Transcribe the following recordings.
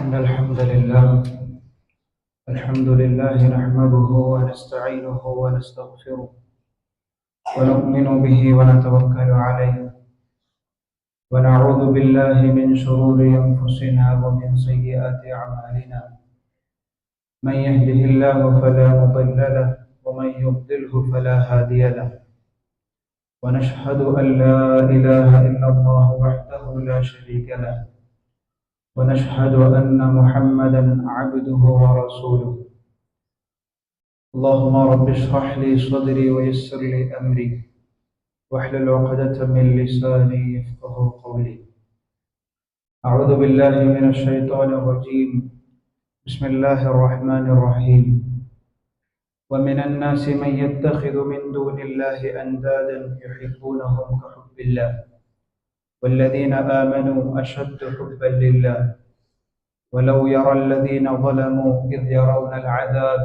إن الحمد لله نحمده ونستعينه ونستغفره ونؤمن به ونتوكل عليه ونعوذ بالله من شرور أنفسنا ومن سيئات أعمالنا. من يهده الله فلا مضل له ومن يضلله فلا هادي له. ونشهد أن لا إله إلا الله وحده لا شريك له ونشهد أن محمدا عبده ورسوله. اللهم رب اشرح لي صدري ويسر لي أمري واحلل عقدة من لساني يفقه قولي. أعوذ بالله من الشيطان الرجيم. بسم الله الرحمن الرحيم. ومن الناس من يتخذ من دون الله أندادا يحبونهم كحب الله والذين آمنوا أشد حبا لله ولو يرى الذين ظلموا إذ يرون العذاب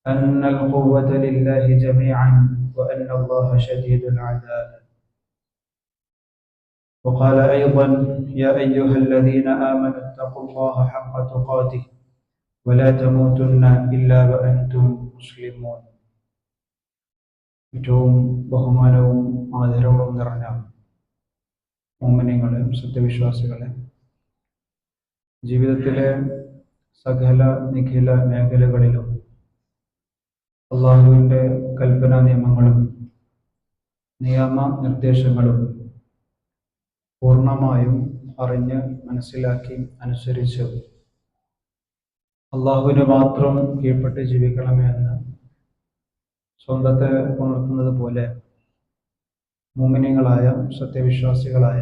أن القوة لله جميعا وأن الله شديد العذاب. وقال أيضا: يا أيها الذين آمنوا اتقوا الله حق تقاته ولا تموتن إلا وأنتم مسلمون. ഏറ്റവും ബഹുമാനവും ആദരവും നിറഞ്ഞ മുഅ്മിനീങ്ങളെ, സത്യവിശ്വാസികളെ, ജീവിതത്തിലെ സകല നിഖില മേഖലകളിലും അള്ളാഹുവിൻ്റെ കൽപ്പനാ നിയമങ്ങളും നിയമ നിർദ്ദേശങ്ങളും പൂർണ്ണമായും അറിഞ്ഞ് മനസ്സിലാക്കി അനുസരിച്ച് അള്ളാഹുവിന് മാത്രം കീഴ്പ്പെട്ട് ജീവിക്കണമേ എന്ന് സ്വന്തത്തെ ഉണർത്തുന്നത് പോലെ മുഅ്മിനീങ്ങളായ സത്യവിശ്വാസികളായ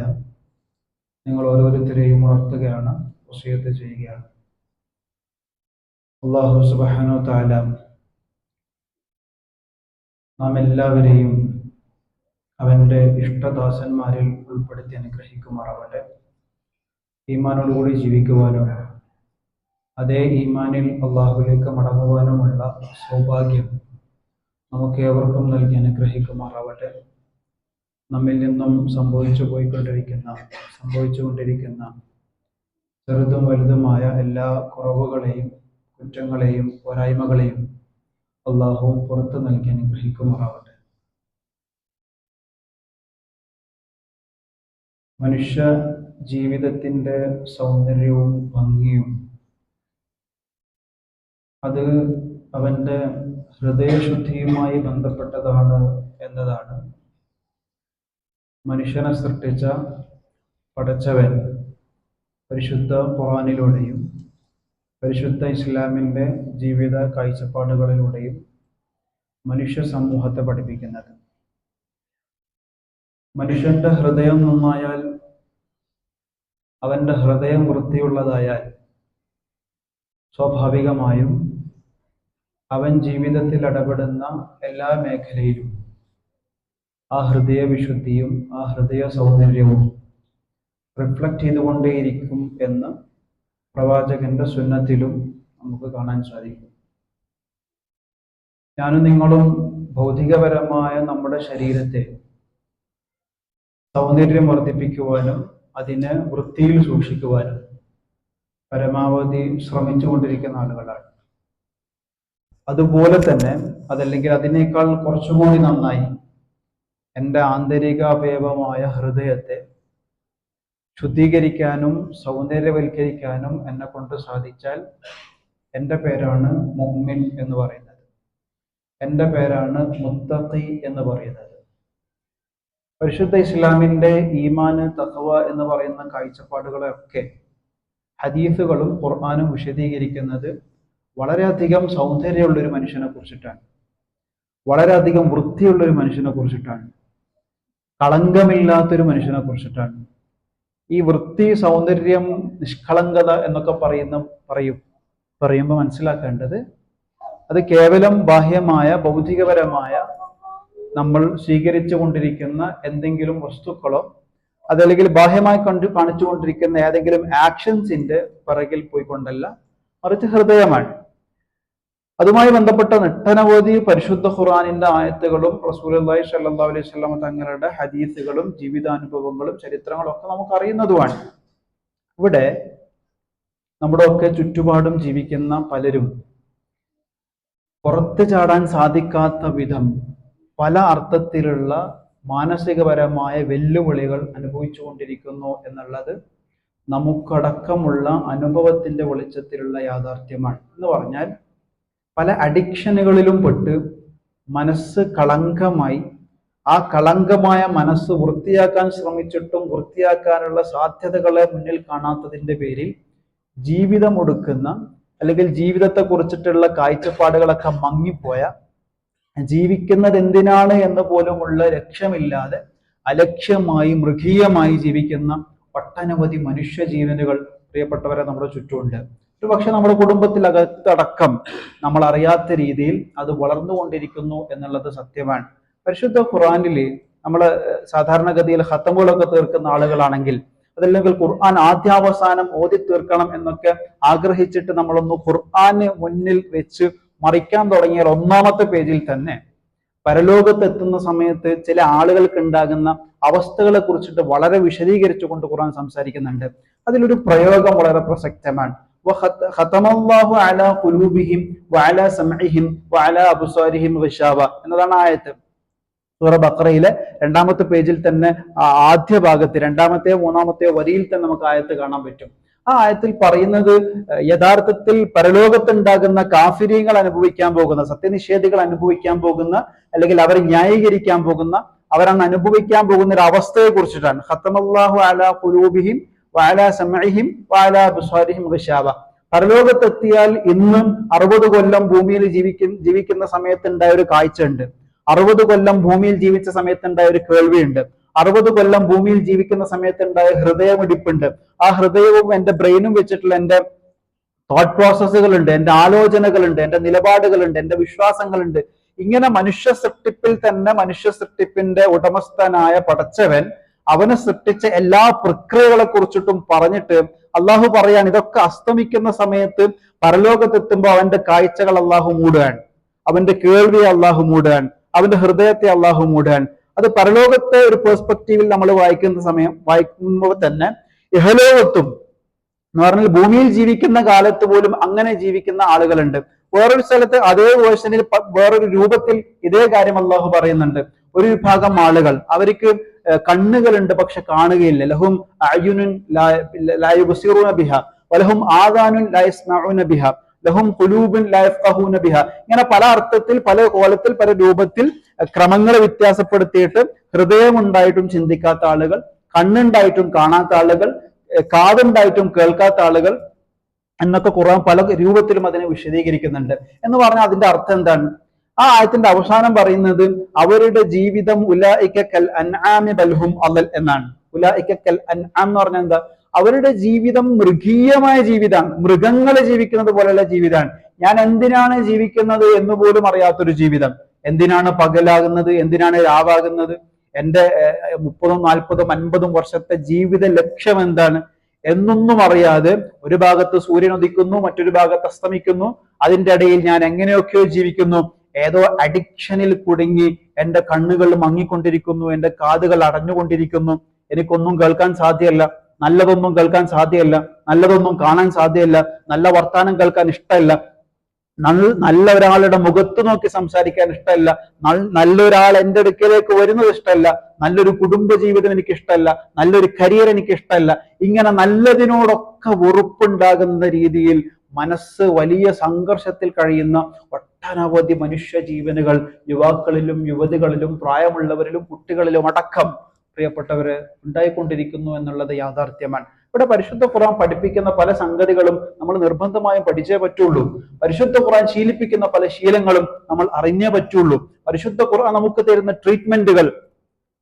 നിങ്ങൾ ഓരോരുത്തരെയും ഉണർത്തുകയാണ്, വസിയത്ത് ചെയ്യുകയാണ്. അല്ലാഹു സുബ്ഹാനഹു വ തആല നാം എല്ലാവരെയും അവൻ്റെ ഇഷ്ടദാസന്മാരിൽ ഉൾപ്പെടുത്തി അനുഗ്രഹിക്കുമാറാവട്ടെ. ഈമാനോടുകൂടി ജീവിക്കുവാനും അതേ ഈമാനിൽ അള്ളാഹുവിലേക്ക് മടങ്ങുവാനുമുള്ള സൗഭാഗ്യം നമുക്കേവർക്കും നൽകി അനുഗ്രഹിക്കുമാറാവട്ടെ. നമ്മിൽ നിന്നും സംഭവിച്ചുകൊണ്ടിരിക്കുന്ന ചെറുതും വലുതുമായ എല്ലാ കുറവുകളെയും കുറ്റങ്ങളെയും പോരായ്മകളെയും അള്ളാഹു പുറത്തു നൽകി അനുഗ്രഹിക്കുമാറാവട്ടെ. മനുഷ്യ ജീവിതത്തിൻ്റെ സൗന്ദര്യവും ഭംഗിയും അത് അവൻ്റെ ഹൃദയശുദ്ധിയുമായി ബന്ധപ്പെട്ടതാണ് എന്നതാണ് മനുഷ്യനെ സൃഷ്ടിച്ച പടച്ചവൻ പരിശുദ്ധ ഖുർആനിലൂടെയും പരിശുദ്ധ ഇസ്ലാമിൻ്റെ ജീവിത കാഴ്ചപ്പാടുകളിലൂടെയും മനുഷ്യ സമൂഹത്തെ പഠിപ്പിക്കുന്നത്. മനുഷ്യന്റെ ഹൃദയം നന്നായാൽ, അവൻ്റെ ഹൃദയം വൃത്തിയുള്ളതായാൽ, സ്വാഭാവികമായും അവൻ ജീവിതത്തിൽ ഇടപെടുന്ന എല്ലാ മേഖലയിലും ആ ഹൃദയ വിശുദ്ധിയും ആ ഹൃദയ സൗന്ദര്യവും റിഫ്ലക്റ്റ് ചെയ്തുകൊണ്ടേയിരിക്കും എന്ന് പ്രവാചകന്റെ സുന്നത്തിലും നമുക്ക് കാണാൻ സാധിക്കും. ഞാനും നിങ്ങളും ഭൗതികപരമായ നമ്മുടെ ശരീരത്തെ സൗന്ദര്യം വർദ്ധിപ്പിക്കുവാനും അതിനെ വൃത്തിയിൽ സൂക്ഷിക്കുവാനും പരമാവധി ശ്രമിച്ചുകൊണ്ടിരിക്കുന്ന ആളുകളാണ്. അതുപോലെ തന്നെ അതല്ലെങ്കിൽ അതിനേക്കാൾ കുറച്ചുകൂടി നന്നായി എൻ്റെ ആന്തരികാവയവമായ ഹൃദയത്തെ ശുദ്ധീകരിക്കാനും സൗന്ദര്യവൽക്കരിക്കാനും എന്നെ കൊണ്ട് സാധിച്ചാൽ എൻ്റെ പേരാണ് മുഅ്മിൻ എന്ന് പറയുന്നത്, എൻ്റെ പേരാണ് മുത്തഖി എന്ന് പറയുന്നത്. പരിശുദ്ധ ഇസ്ലാമിൻ്റെ ഈമാന്, തഖ്വ എന്ന് പറയുന്ന കാഴ്ചപ്പാടുകളെയൊക്കെ ഹദീസുകളും ഖുർആനും വിശദീകരിക്കുന്നത് വളരെയധികം സൗന്ദര്യമുള്ളൊരു മനുഷ്യനെ കുറിച്ചിട്ടാണ്, വളരെയധികം വൃത്തിയുള്ളൊരു മനുഷ്യനെ കുറിച്ചിട്ടാണ്, കളങ്കമില്ലാത്തൊരു മനുഷ്യനെ കുറിച്ചിട്ടാണ്. ഈ വൃത്തി, സൗന്ദര്യം, നിഷ്കളങ്കത എന്നൊക്കെ പറയുമ്പോൾ മനസ്സിലാക്കേണ്ടത് അത് കേവലം ബാഹ്യമായ ഭൗതികപരമായ നമ്മൾ സ്വീകരിച്ചു കൊണ്ടിരിക്കുന്ന എന്തെങ്കിലും വസ്തുക്കളോ അതല്ലെങ്കിൽ ബാഹ്യമായി കാണിച്ചുകൊണ്ടിരിക്കുന്ന ഏതെങ്കിലും ആക്ഷൻസിന്റെ പിറകിൽ പോയിക്കൊണ്ടല്ല, മറിച്ച് ഹൃദയമാണ്. അതുമായി ബന്ധപ്പെട്ട ഒട്ടനവധി പരിശുദ്ധ ഖുർആനിന്റെ ആയത്തുകളും റസൂലുള്ളാഹി സ്വല്ലല്ലാഹു അലൈഹി വസല്ലം തങ്ങളുടെ ഹദീസുകളും ജീവിതാനുഭവങ്ങളും ചരിത്രങ്ങളും ഒക്കെ നമുക്ക് അറിയുന്നതുമാണ്. ഇവിടെ നമ്മുടെ ഒക്കെ ചുറ്റുപാടും ജീവിക്കുന്ന പലരും പുറത്തു ചാടാൻ സാധിക്കാത്ത വിധം പല അർത്ഥത്തിലുള്ള മാനസികപരമായ വെല്ലുവിളികൾ അനുഭവിച്ചുകൊണ്ടിരിക്കുന്നു എന്നുള്ളത് നമുക്കടക്കമുള്ള അനുഭവത്തിന്റെ വെളിച്ചത്തിലുള്ള യാഥാർത്ഥ്യമാണ്. എന്ന് പറഞ്ഞാൽ പല അഡിക്ഷനുകളിലും പെട്ട് മനസ്സ് കളങ്കമായി, ആ കളങ്കമായ മനസ്സ് വൃത്തിയാക്കാൻ ശ്രമിച്ചിട്ടും വൃത്തിയാക്കാനുള്ള സാധ്യതകളെ മുന്നിൽ കാണാത്തതിന്റെ പേരിൽ ജീവിതം ഒടുക്കുന്ന, അല്ലെങ്കിൽ ജീവിതത്തെ കുറിച്ചിട്ടുള്ള കാഴ്ചപ്പാടുകളൊക്കെ മങ്ങിപ്പോയ, ജീവിക്കുന്നത് എന്തിനാണ് എന്ന് പോലുമുള്ള ലക്ഷ്യമില്ലാതെ അലക്ഷ്യമായി മൃഗീയമായി ജീവിക്കുന്ന ഒട്ടനവധി മനുഷ്യജീവനുകൾ പ്രിയപ്പെട്ടവരെ നമ്മുടെ ചുറ്റുമുണ്ട്. ഒരു പക്ഷെ നമ്മുടെ കുടുംബത്തിലകത്തടക്കം നമ്മൾ അറിയാത്ത രീതിയിൽ അത് വളർന്നുകൊണ്ടിരിക്കുന്നു എന്നുള്ളത് സത്യമാണ്. പരിശുദ്ധ ഖുർആനില് നമ്മൾ സാധാരണഗതിയിൽ ഖത്തമുകളൊക്കെ തീർക്കുന്ന ആളുകളാണെങ്കിൽ, അതല്ലെങ്കിൽ ഖുർആൻ ആദ്യാവസാനം ഓതി തീർക്കണം എന്നൊക്കെ ആഗ്രഹിച്ചിട്ട് നമ്മളൊന്ന് ഖുർആന് മുന്നിൽ വെച്ച് മറിക്കാൻ തുടങ്ങിയാൽ ഒന്നാമത്തെ പേജിൽ തന്നെ പരലോകത്തെത്തുന്ന സമയത്ത് ചില ആളുകൾക്ക് ഉണ്ടാകുന്ന അവസ്ഥകളെ കുറിച്ചിട്ട് വളരെ വിശദീകരിച്ചുകൊണ്ട് ഖുർആൻ സംസാരിക്കുന്നുണ്ട്. അതിലൊരു പ്രയോഗം വളരെ പ്രസക്തമാണ്. ഖതമല്ലാഹു അലാ ഖുലൂബിഹിം വഅലാ സമഇഹിം വഅലാ അബ്സാരിഹിം ഗിശാവ എന്നതാണ് ആയത്ത്. സൂറ ബഖറയിലെ 2ാമത്തെ പേജിൽ തന്നെ ആദ്യ ഭാഗത്ത് 2ാമത്തെയോ 3ാമത്തെയോ വരിയിൽ തന്നെ നമുക്ക് ആയത്ത് കാണാൻ പറ്റും. ആ ആയത്തിൽ പറയുന്നത് യഥാർത്ഥത്തിൽ പരലോകത്തുണ്ടാകുന്ന കാഫിരീങ്ങൾ അനുഭവിക്കാൻ പോകുന്ന, സത്യനിഷേധികൾ അനുഭവിക്കാൻ പോകുന്ന, അല്ലെങ്കിൽ അവർ ന്യായീകരിക്കാൻ പോകുന്ന, അവരന്ന് അനുഭവിക്കാൻ പോകുന്ന ഒരു അവസ്ഥയെ കുറിച്ചിട്ടാണ്. ഖതമല്ലാഹു അലാ ഖുലൂബിഹിം വഅലാ സമഇഹിം വഅലാ അബ്സാരിഹിം ഗിശാവ. പരലോകത്തെത്തിയാൽ ഇന്നും 60 കൊല്ലം ഭൂമിയിൽ ജീവിക്കുന്ന സമയത്തുണ്ടായ ഒരു കാഴ്ച ഉണ്ട്. 60 കൊല്ലം ഭൂമിയിൽ ജീവിച്ച സമയത്തുണ്ടായ ഒരു കേൾവിയുണ്ട്. 60 കൊല്ലം ഭൂമിയിൽ ജീവിക്കുന്ന സമയത്തുണ്ടായ ഹൃദയമിടിപ്പുണ്ട്. ആ ഹൃദയവും എൻ്റെ ബ്രെയിനും വെച്ചിട്ടുള്ള എൻ്റെ തോട്ട് പ്രോസസ്സുകളുണ്ട്, എൻ്റെ ആലോചനകളുണ്ട്, എൻ്റെ നിലപാടുകളുണ്ട്, എൻ്റെ വിശ്വാസങ്ങളുണ്ട്. ഇങ്ങനെ മനുഷ്യ സൃഷ്ടിപ്പിൽ തന്നെ മനുഷ്യ സൃഷ്ടിപ്പിന്റെ ഉടമസ്ഥനായ പടച്ചവൻ അവനെ സൃഷ്ടിച്ച എല്ലാ പ്രക്രിയകളെ കുറിച്ചിട്ടും പറഞ്ഞിട്ട് അള്ളാഹു പറയാൻ, ഇതൊക്കെ അസ്തമിക്കുന്ന സമയത്ത് പരലോകത്തെത്തുമ്പോൾ അവന്റെ കാഴ്ചകൾ അള്ളാഹു മൂടുകയാണ്, അവന്റെ കേൾവിയെ അള്ളാഹു മൂടുകയാണ്, അവന്റെ ഹൃദയത്തെ അള്ളാഹു മൂടുകയാണ്. അത് പരലോകത്തെ ഒരു പെർസ്പെക്റ്റീവിൽ നമ്മൾ വായിക്കുമ്പോൾ തന്നെ ഇഹലോകത്തും എന്ന് പറഞ്ഞാൽ ഭൂമിയിൽ ജീവിക്കുന്ന കാലത്ത് പോലും അങ്ങനെ ജീവിക്കുന്ന ആളുകളുണ്ട്. വേറൊരു സ്ഥലത്ത് അതേ വേർഷനിൽ വേറൊരു രൂപത്തിൽ ഇതേ കാര്യം അള്ളാഹു പറയുന്നുണ്ട്. ഒരു വിഭാഗം ആളുകൾ, അവർക്ക് കണ്ണുകളുണ്ട് പക്ഷെ കാണുകയില്ല. ലഹും അയുനുൻ ലാ യുബ്സിറൂന ബിഹാ വലഹും ആദാനുൻ ലാ യസ്മഊന ബിഹാ ലഹും ഖുലൂബുൻ ലാ യഫ്ഖഹൂന ബിഹാ. ഇങ്ങനെ പല അർത്ഥത്തിൽ, പല കോലത്തിൽ, പല രൂപത്തിൽ ക്രമങ്ങളെ വ്യത്യാസപ്പെടുത്തിയിട്ട് ഹൃദയമുണ്ടായിട്ടും ചിന്തിക്കാത്ത ആളുകൾ, കണ്ണുണ്ടായിട്ടും കാണാത്ത ആളുകൾ, കാതുണ്ടായിട്ടും കേൾക്കാത്ത ആളുകൾ എന്നൊക്കെ ഖുർആൻ പല രൂപത്തിലും അതിനെ വിശദീകരിക്കുന്നുണ്ട്. എന്ന് പറഞ്ഞാൽ അതിന്റെ അർത്ഥം എന്താണ്? ആ ആയത്തിന്റെ അവസാനം പറയുന്നത് അവരുടെ ജീവിതം ഉലൈക കൽ അൻആമി ബൽഹും അളൽ എന്നാണ്. ഉലൈക കൽ അൻആം എന്ന് പറഞ്ഞാൽ എന്താ? അവരുടെ ജീവിതം മൃഗീയമായ ജീവിതമാണ്, മൃഗങ്ങൾ ജീവിക്കുന്നത് പോലെയുള്ള ജീവിതമാണ്. ഞാൻ എന്തിനാണ് ജീവിക്കുന്നത് എന്ന് പോലും അറിയാത്തൊരു ജീവിതം. എന്തിനാണ് പകലാകുന്നത്, എന്തിനാണ് രാവാകുന്നത്, എൻ്റെ 30, 40, 50 വർഷത്തെ ജീവിത ലക്ഷ്യം എന്താണ് എന്നൊന്നും അറിയാതെ ഒരു ഭാഗത്ത് സൂര്യൻ ഉദിക്കുന്നു, മറ്റൊരു ഭാഗത്ത് അസ്തമിക്കുന്നു, അതിൻ്റെ ഇടയിൽ ഞാൻ എങ്ങനെയൊക്കെയോ ജീവിക്കുന്നു. ഏതോ അഡിക്ഷനിൽ കുടുങ്ങി എൻ്റെ കണ്ണുകൾ മങ്ങിക്കൊണ്ടിരിക്കുന്നു, എൻ്റെ കാതുകൾ അടഞ്ഞുകൊണ്ടിരിക്കുന്നു. എനിക്കൊന്നും കേൾക്കാൻ സാധ്യമല്ല, നല്ലതൊന്നും കേൾക്കാൻ സാധ്യമല്ല, നല്ലതൊന്നും കാണാൻ സാധ്യമല്ല, നല്ല വർത്താനം കേൾക്കാൻ ഇഷ്ടമല്ല, നല്ല ഒരാളുടെ മുഖത്ത് നോക്കി സംസാരിക്കാൻ ഇഷ്ടമല്ല, നല്ലൊരാൾ എൻ്റെ അടുക്കലേക്ക് വരുന്നത് ഇഷ്ടമല്ല, നല്ലൊരു കുടുംബ ജീവിതം എനിക്ക് ഇഷ്ടമല്ല, നല്ലൊരു കരിയർ എനിക്ക് ഇഷ്ടമല്ല. ഇങ്ങനെ നല്ലതിനോടൊക്കെ വെറുപ്പുണ്ടാകുന്ന രീതിയിൽ മനസ്സ് വലിയ സംഘർഷത്തിൽ കഴിയുന്ന ഒട്ടനവധി മനുഷ്യ ജീവനുകൾ യുവാക്കളിലും യുവതികളിലും പ്രായമുള്ളവരിലും കുട്ടികളിലും അടക്കം പ്രിയപ്പെട്ടവര് ഉണ്ടായിക്കൊണ്ടിരിക്കുന്നു എന്നുള്ളത് യാഥാർത്ഥ്യമാണ്. ഇവിടെ പരിശുദ്ധ ഖുർആൻ പഠിപ്പിക്കുന്ന പല സംഗതികളും നമ്മൾ നിർബന്ധമായും പഠിച്ചേ പറ്റുള്ളൂ. പരിശുദ്ധ ഖുർആൻ ശീലിപ്പിക്കുന്ന പല ശീലങ്ങളും നമ്മൾ അറിഞ്ഞേ പറ്റുള്ളൂ. പരിശുദ്ധ ഖുർആൻ നമുക്ക് തരുന്ന ട്രീറ്റ്മെന്റുകൾ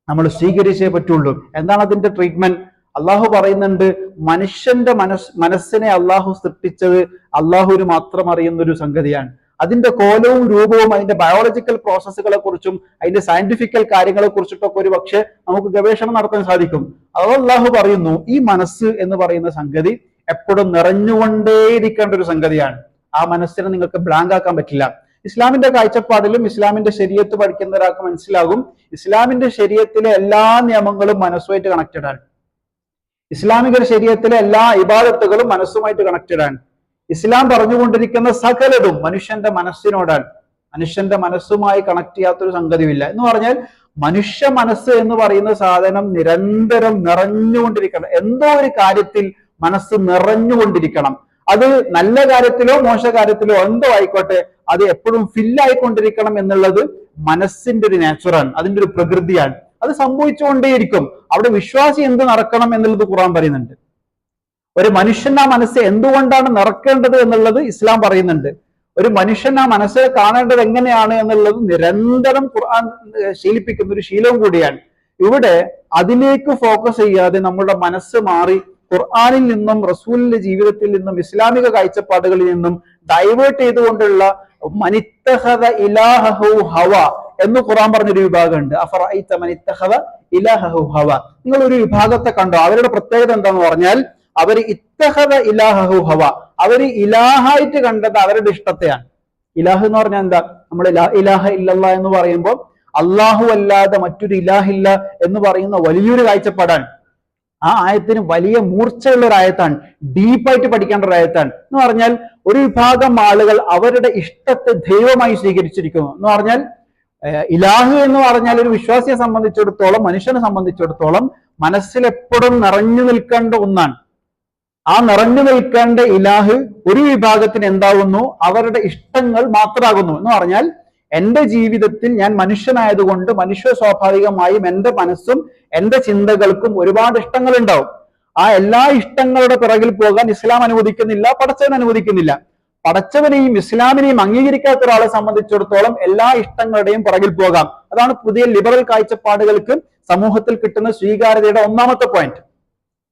നമ്മൾ സ്വീകരിച്ചേ പറ്റുള്ളൂ. എന്താണ് അതിന്റെ ട്രീറ്റ്മെന്റ്? അള്ളാഹു പറയുന്നുണ്ട്, മനുഷ്യന്റെ മനസ്സിനെ അള്ളാഹു സൃഷ്ടിച്ചത് അള്ളാഹുവിന് മാത്രം അറിയുന്ന ഒരു സംഗതിയാണ്. അതിന്റെ കോലവും രൂപവും അതിന്റെ ബയോളജിക്കൽ പ്രോസസ്സുകളെ കുറിച്ചും അതിന്റെ സയന്റിഫിക്കൽ കാര്യങ്ങളെ കുറിച്ചിട്ടൊക്കെ ഒരു പക്ഷെ നമുക്ക് ഗവേഷണം നടത്താൻ സാധിക്കും. അത് അള്ളാഹു പറയുന്നു, ഈ മനസ്സ് എന്ന് പറയുന്ന സംഗതി എപ്പോഴും നിറഞ്ഞുകൊണ്ടേയിരിക്കേണ്ട ഒരു സംഗതിയാണ്. ആ മനസ്സിനെ നിങ്ങൾക്ക് ബ്ലാങ്ക് ആക്കാൻ പറ്റില്ല. ഇസ്ലാമിന്റെ കാഴ്ചപ്പാടിലും ഇസ്ലാമിന്റെ ശരീഅത്ത് പഠിക്കുന്ന ഒരാൾക്ക് മനസ്സിലാകും, ഇസ്ലാമിന്റെ ശരീഅത്തിലെ എല്ലാ നിയമങ്ങളും മനസ്സുമായിട്ട് കണക്റ്റഡ് ആണ്. ഇസ്ലാമിക ശരീഅത്തിലെ എല്ലാ ഇബാദത്തുകളും മനസ്സുമായിട്ട് കണക്റ്റഡ് ആണ്. ഇസ്ലാം പറഞ്ഞുകൊണ്ടിരിക്കുന്ന സകലതും മനുഷ്യന്റെ മനസ്സിനോടാണ്. മനുഷ്യന്റെ മനസ്സുമായി കണക്ട് ചെയ്യാത്തൊരു സംഗതിയില്ല. എന്ന് പറഞ്ഞാൽ മനുഷ്യ മനസ്സ് എന്ന് പറയുന്ന സാധനം നിരന്തരം നിറഞ്ഞുകൊണ്ടിരിക്കണം. എന്തോ ഒരു കാര്യത്തിൽ മനസ്സ് നിറഞ്ഞുകൊണ്ടിരിക്കണം. അത് നല്ല കാര്യത്തിലോ മോശ കാര്യത്തിലോ എന്തോ ആയിക്കോട്ടെ, അത് എപ്പോഴും ഫില്ലായിക്കൊണ്ടിരിക്കണം എന്നുള്ളത് മനസ്സിന്റെ ഒരു നേച്ചറാണ്, അതിന്റെ ഒരു പ്രകൃതിയാണ്. അത് സംഭവിച്ചുകൊണ്ടേയിരിക്കും. അവിടെ വിശ്വാസി എന്ത് നടക്കണം എന്നുള്ളത് ഖുർആൻ പറയുന്നുണ്ട്. ഒരു മനുഷ്യൻ ആ മനസ്സ് എന്തുകൊണ്ടാണ് നിറക്കേണ്ടത് എന്നുള്ളത് ഇസ്ലാം പറയുന്നുണ്ട്. ഒരു മനുഷ്യൻ ആ മനസ്സിൽ കാണേണ്ടത് എങ്ങനെയാണ് എന്നുള്ളത് നിരന്തരം ഖുർആൻ ശീലിപ്പിക്കുന്ന ഒരു ശീലവും കൂടിയാണ്. ഇവിടെ അതിലേക്ക് ഫോക്കസ് ചെയ്യാതെ നമ്മുടെ മനസ്സ് മാറി ഖുർആനിൽ നിന്നും റസൂലിന്റെ ജീവിതത്തിൽ നിന്നും ഇസ്ലാമിക കാഴ്ചപ്പാടുകളിൽ നിന്നും ഡൈവേർട്ട് ചെയ്തുകൊണ്ടുള്ള മനിത്തഖദ ഇലാഹഹു ഹവ എന്ന് ഖുർആൻ പറഞ്ഞൊരു വിഭാഗമുണ്ട്. അഫറഅയ്ത മനിത്തഖദ ഇലാഹഹു ഹവ. നിങ്ങൾ ഒരു വിഭാഗത്തെ കണ്ടോ? അവരുടെ പ്രത്യേകത എന്താന്ന് പറഞ്ഞാൽ അവർ ഇത്തഖദ ഇലാഹഹു ഹവ, അവര് ഇലാഹായിട്ട് കണ്ടത് അവരുടെ ഇഷ്ടത്തെയാണ്. ഇലാഹ് എന്ന് പറഞ്ഞാൽ എന്താ? നമ്മൾ ലാ ഇലാഹ ഇല്ലല്ലാ എന്ന് പറയുമ്പോൾ അള്ളാഹു അല്ലാതെ മറ്റൊരു ഇലാഹില്ല എന്ന് പറയുന്ന വലിയൊരു കാഴ്ചപ്പാടാണ്. ആ ആയത്തിന് വലിയ മൂർച്ചയുള്ള ഒരു ആയത്താണ്, ഡീപ്പായിട്ട് പഠിക്കേണ്ട ഒരു ആയത്താണ്. എന്ന് പറഞ്ഞാൽ ഒരു വിഭാഗം ആളുകൾ അവരുടെ ഇഷ്ടത്തെ ദൈവമായി സ്വീകരിച്ചിരിക്കുന്നു. എന്ന് പറഞ്ഞാൽ ഇലാഹ് എന്ന് പറഞ്ഞാൽ ഒരു വിശ്വാസിയെ സംബന്ധിച്ചിടത്തോളം, മനുഷ്യനെ സംബന്ധിച്ചിടത്തോളം മനസ്സിൽ എപ്പോഴും നിറഞ്ഞു നിൽക്കേണ്ട ഒന്നാണ്. ആ നിറഞ്ഞു നിൽക്കേണ്ട ഇലാഹ് ഒരു വിഭാഗത്തിന് എന്താകുന്നു? അവരുടെ ഇഷ്ടങ്ങൾ മാത്രമാകുന്നു. എന്ന് പറഞ്ഞാൽ എന്റെ ജീവിതത്തിൽ ഞാൻ മനുഷ്യനായതുകൊണ്ട് മനുഷ്യ സ്വാഭാവികമായും എന്റെ മനസ്സും എന്റെ ചിന്തകൾക്കും ഒരുപാട് ഇഷ്ടങ്ങൾ ഉണ്ടാവും. ആ എല്ലാ ഇഷ്ടങ്ങളുടെ പിറകിൽ പോകാൻ ഇസ്ലാം അനുവദിക്കുന്നില്ല, പടച്ചവൻ അനുവദിക്കുന്നില്ല. പടച്ചവനെയും ഇസ്ലാമിനെയും അംഗീകരിക്കാത്ത ഒരാളെ സംബന്ധിച്ചിടത്തോളം എല്ലാ ഇഷ്ടങ്ങളുടെയും പിറകിൽ പോകാം. അതാണ് പുതിയ ലിബറൽ കാഴ്ചപ്പാടുകൾക്ക് സമൂഹത്തിൽ കിട്ടുന്ന സ്വീകാര്യതയുടെ ഒന്നാമത്തെ പോയിന്റ്.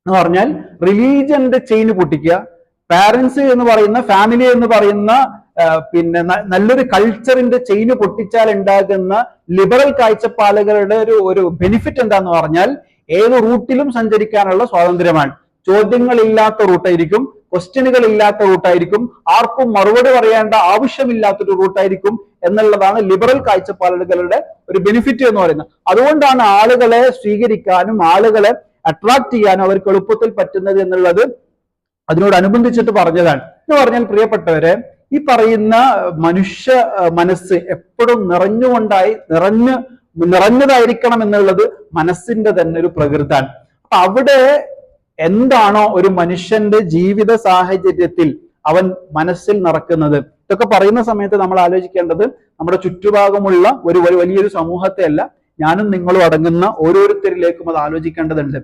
എന്ന് പറഞ്ഞാൽ റിലീജിയന്റെ ചെയിൻ പൊട്ടിക്കുക, പാരന്റ്സ് എന്ന് പറയുന്ന, ഫാമിലി എന്ന് പറയുന്ന പിന്നെ നല്ലൊരു കൾച്ചറിന്റെ ചെയിന് പൊട്ടിച്ചാൽ ഉണ്ടാകുന്ന ലിബറൽ കാഴ്ചപ്പാടുകളുടെ ഒരു ബെനിഫിറ്റ് എന്താന്ന് പറഞ്ഞാൽ ഏത് റൂട്ടിലും സഞ്ചരിക്കാനുള്ള സ്വാതന്ത്ര്യമാണ്. ചോദ്യങ്ങളില്ലാത്ത റൂട്ടായിരിക്കും, ക്വസ്റ്റ്യനുകൾ ഇല്ലാത്ത റൂട്ടായിരിക്കും, ആർക്കും മറുപടി പറയേണ്ട ആവശ്യമില്ലാത്തൊരു റൂട്ടായിരിക്കും എന്നുള്ളതാണ് ലിബറൽ കാഴ്ചപ്പാടുകളുടെ ഒരു ബെനിഫിറ്റ് എന്ന് പറയുന്നത്. അതുകൊണ്ടാണ് ആളുകളെ സ്വീകരിക്കാനും ആളുകളെ അട്രാക്ട് ചെയ്യാനും അവർക്ക് എളുപ്പത്തിൽ പറ്റുന്നത് എന്നുള്ളത് അതിനോടനുബന്ധിച്ചിട്ട് പറഞ്ഞതാണ്. എന്ന് പറഞ്ഞാൽ പ്രിയപ്പെട്ടവരെ, ഈ പറയുന്ന മനുഷ്യ മനസ്സ് എപ്പോഴും നിറഞ്ഞതായിരിക്കണം എന്നുള്ളത് മനസ്സിന്റെ തന്നെ ഒരു പ്രകൃതാണ്. അപ്പൊ അവിടെ എന്താണോ ഒരു മനുഷ്യന്റെ ജീവിത സാഹചര്യത്തിൽ അവൻ മനസ്സിൽ നിറക്കുന്നത്, ഇതൊക്കെ പറയുന്ന സമയത്ത് നമ്മൾ ആലോചിക്കേണ്ടത് നമ്മുടെ ചുറ്റുഭാഗമുള്ള ഒരു വലിയൊരു സമൂഹത്തെ അല്ല, ഞാനും നിങ്ങളും അടങ്ങുന്ന ഓരോരുത്തരിലേക്കും അത് ആലോചിക്കേണ്ടതുണ്ട്.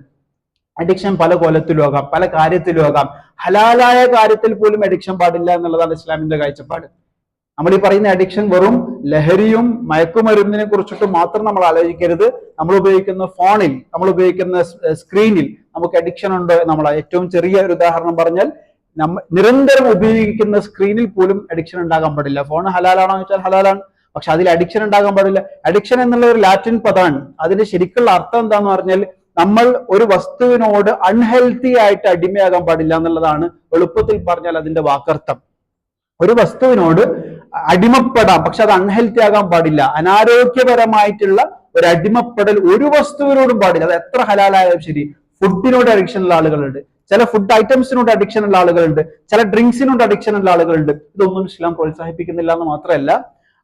അഡിക്ഷൻ പല കോലത്തിലും ആകാം, പല കാര്യത്തിലും ആകാം. ഹലാലായ കാര്യത്തിൽ പോലും അഡിക്ഷൻ പാടില്ല എന്നുള്ളതാണ് ഇസ്ലാമിന്റെ കാഴ്ചപ്പാട്. നമ്മൾ ഈ പറയുന്ന അഡിക്ഷൻ വെറും ലഹരിയും മയക്കുമരുന്നിനെ കുറിച്ചിട്ട് മാത്രം നമ്മൾ ആലോചിക്കരുത്. നമ്മൾ ഉപയോഗിക്കുന്ന ഫോണിൽ, നമ്മൾ ഉപയോഗിക്കുന്ന സ്ക്രീനിൽ നമുക്ക് അഡിക്ഷൻ ഉണ്ടോ? നമ്മൾ ഏറ്റവും ചെറിയ ഒരു ഉദാഹരണം പറഞ്ഞാൽ, നിരന്തരം ഉപയോഗിക്കുന്ന സ്ക്രീനിൽ പോലും അഡിക്ഷൻ ഉണ്ടാകാൻ പാടില്ല. ഫോൺ ഹലാലാണോ എന്ന് വെച്ചാൽ ഹലാലാണ്, പക്ഷെ അതിൽ അഡിക്ഷൻ ഉണ്ടാകാൻ പാടില്ല. അഡിക്ഷൻ എന്നുള്ള ഒരു ലാറ്റിൻ പദമാണ്. അതിന്റെ ശരിക്കുള്ള അർത്ഥം എന്താന്ന് പറഞ്ഞാൽ നമ്മൾ ഒരു വസ്തുവിനോട് അൺഹെൽത്തി ആയിട്ട് അടിമയാകാൻ പാടില്ല എന്നുള്ളതാണ് എളുപ്പത്തിൽ പറഞ്ഞാൽ അതിന്റെ വാക്കർത്ഥം. ഒരു വസ്തുവിനോട് അടിമപ്പെടാം, പക്ഷെ അത് അൺഹെൽത്തി ആകാൻ പാടില്ല. അനാരോഗ്യപരമായിട്ടുള്ള ഒരു അടിമപ്പെടൽ ഒരു വസ്തുവിനോടും പാടില്ല. അത് എത്ര ഹലാലായാലും ശരി. ഫുഡിനോട് അഡിക്ഷൻ ഉള്ള ആളുകളുണ്ട്, ചില ഫുഡ് ഐറ്റംസിനോട് അഡിക്ഷൻ ഉള്ള ആളുകളുണ്ട്, ചില ഡ്രിങ്ക്സിനോട് അഡിക്ഷൻ ഉള്ള ആളുകളുണ്ട്. ഇതൊന്നും ഇസ്ലാം പ്രോത്സാഹിപ്പിക്കുന്നില്ല എന്ന് മാത്രമല്ല,